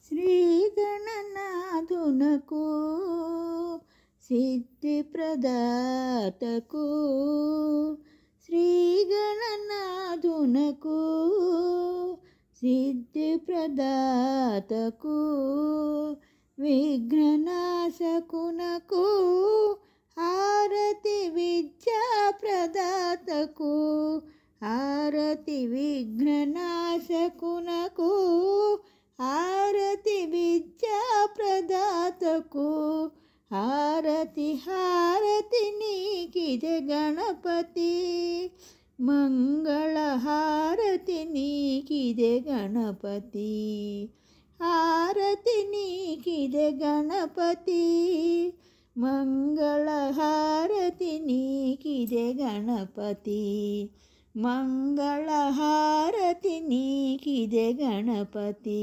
శ్రీ గణనాథునకు సిద్ధి ప్రదాతకు శ్రీ గణనాథునకు సిద్ధి ప్రదాతకు విఘ్ననాశకునకు హారతి విద్యా ప్రదాతకు హారతి విఘ్ననాశకునకు హారతి విద్యా ప్రదాతకు హారతి హారతి నీకిదే గణపతి మంగళ హారతి నీకిదే గణపతి హారతి నీకిదే గణపతి మంగళ హారతి నీకిదే గణపతి మంగళ హారతి నీకిదే గణపతి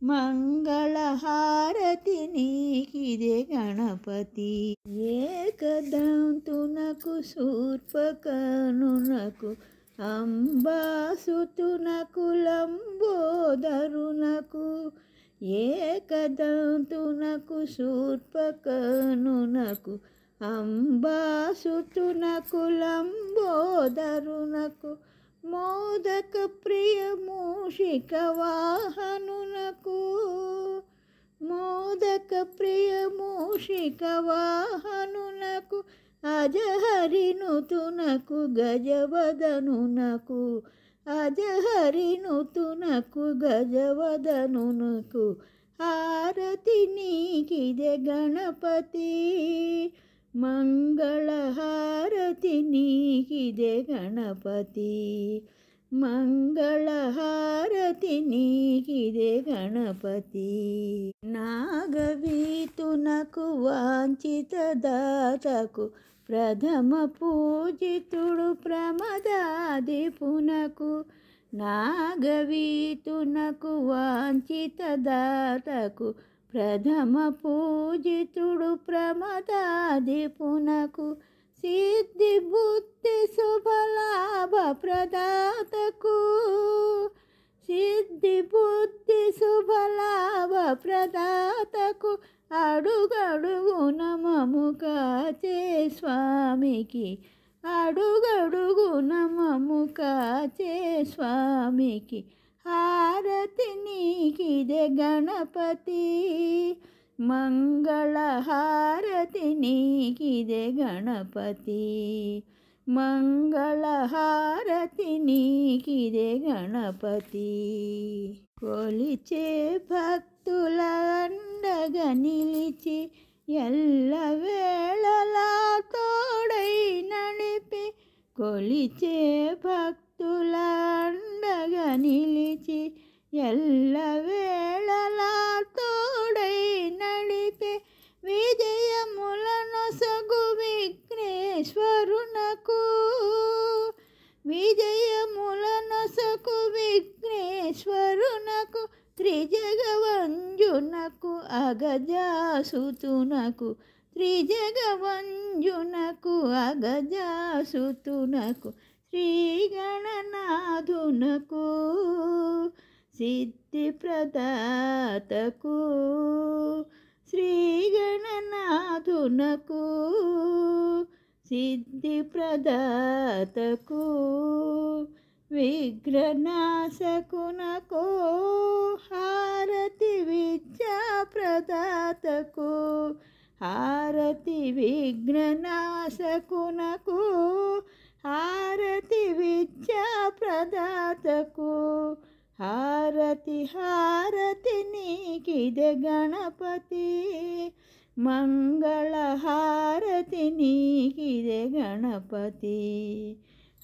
మంగళ హారతి నీకిదే గణపతి ఏకదంతునకు శూర్పకర్ణునకు అంబాసుతునకు లంబోదరునకు ఏకదంతునకు శూర్పకర్ణునకు అంబాసుతునకు లంబోదరునకు మోదక ప్రియ మూషిక వాహనునకు మోదక ప్రియ మూషిక వాహనునకు అజహరినుతునకు గజవదనునకు అజహరినుతునకు గజవదనునకు హారతి నీకిదే గణపతి మంగళ హారతి నీకిదే గణపతి మంగళ హారతి నీకిదే గణపతి నాగవీతునకు వాంఛిత దాతకు ప్రథమ పూజితుడు ప్రమదాదిపునకు నాగవీతునకు వాంఛిత దాతకు ప్రథమ పూజితుడు ప్రమదాదిపునకు సిద్ధి బుద్ధి శుభలాభ ప్రదాతకు సిద్ధి బుద్ధి శుభలాభ ప్రదాతకు అడుగడుగున మము కాచే స్వామికి అడుగడుగున మము కాచే స్వామికి హారతి నీకిదే గణపతి మంగళ హారతి నీకిదే గణపతి మంగళ హారతి నీకిదే గణపతి కొలిచే భక్తుల అండగా నిలిచి ఎల్లవేళలా తోడై నడిపి కొలిచే భక్తుల అండగా నిలిచి ఎల్లవేళలా తోడై నడిపే విజయములనొసగు విఘ్నేశ్వరునకు విజయములనొసగు విఘ్నేశ్వరునకు త్రిజగవంజునకు అగజాసుతునకు త్రిజగవంజునకు అగజాసుతునకు శ్రీ గణనాథునకు సిద్ధి ప్రదాతకు శ్రీ గణనాథునకు సిద్ధి ప్రదాతకు విఘ్ననాశకునకు హారతి విద్యా ప్రదాతకు హారతి విఘ్ననాశకునకు హారతి విద్యా ప్రదాతకు హారతి హారతి నీకిదే గణపతి మంగళ హారతి నీకిదే గణపతి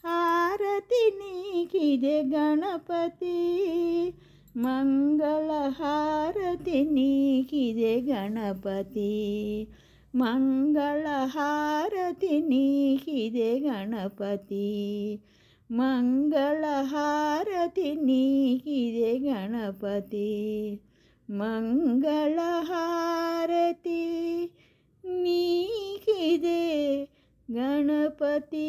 హారతి నీకిదే గణపతి మంగళ హారతి నీకిదే గణపతి మంగళ హారతి నీకిదే గణపతి మంగళ హారతి నీకిదే గణపతి మంగళ హారతి నీకిదే గణపతి।